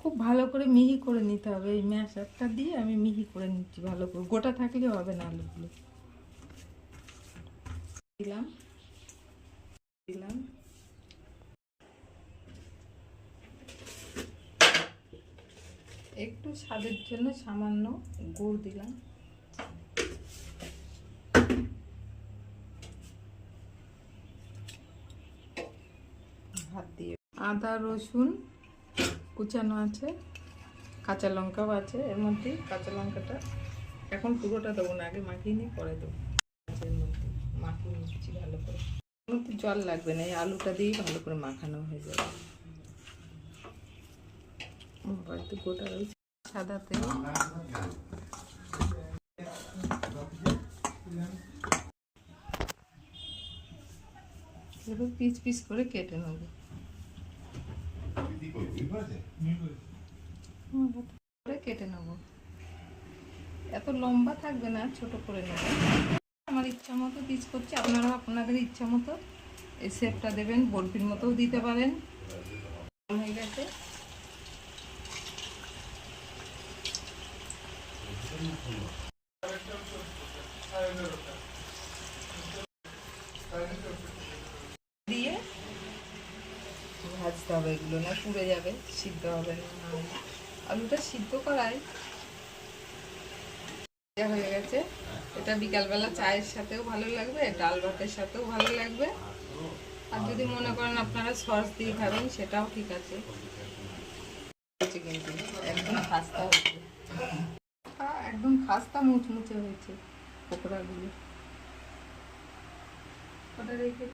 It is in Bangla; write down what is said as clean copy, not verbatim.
খুব ভালো করে মিহি করে নিতে হবে। এই ম্যাশারটা দিয়ে আমি মিহি করে নিচ্ছি ভালো করে, গোটা থাকলে হবে না। আলুগুলো দিলাম দিলাম একটু স্বাদের জন্য সামান্য গুড় দিলাম। ভাত দিয়ে আদা রসুন কুচানো আছে, কাঁচা লঙ্কাও আছে এর মধ্যে। কাঁচা লঙ্কাটা এখন পুরোটা দেবো না, আগে মাখিয়ে নিয়ে পরে দেবো। এর মধ্যে মাখিয়ে নিচ্ছি ভালো করে, মধ্যে জল লাগবে না, এই আলুটা দিয়েই ভালো করে মাখানো হয়ে যাবে। বাড়িতে গোটা রয়েছে সাদা তেল, এবার পিস পিস করে কেটে নেব। কেটে নেব, এত লম্বা থাকবে না, ছোট করে নেব। আমার ইচ্ছা মতো পিস করছি, আপনারা আপনাদের ইচ্ছা মতো এই শেপটা দেবেন, বরফির মতোও দিতে পারেন। হয়ে গেছে, দিয়ে ভাজতে হবে, এগুলো না পুড়ে যাবে, সিদ্ধ হবে না। আলুটা সিদ্ধ করায় হয়ে গেছে। এটা বিকালবেলা চায়ের সাথেও ভালো লাগবে, ডাল ভাতের সাথেও ভালো লাগবে। আর যদি মনে করেন আপনারা সস দিয়ে খাবেন সেটাও ঠিক আছে। কিন্তু একদম খাস্তা হয়েছে, একদম খাস্তা মুচমুচে হয়েছে পকোড়াগুলো। ওটা রেখে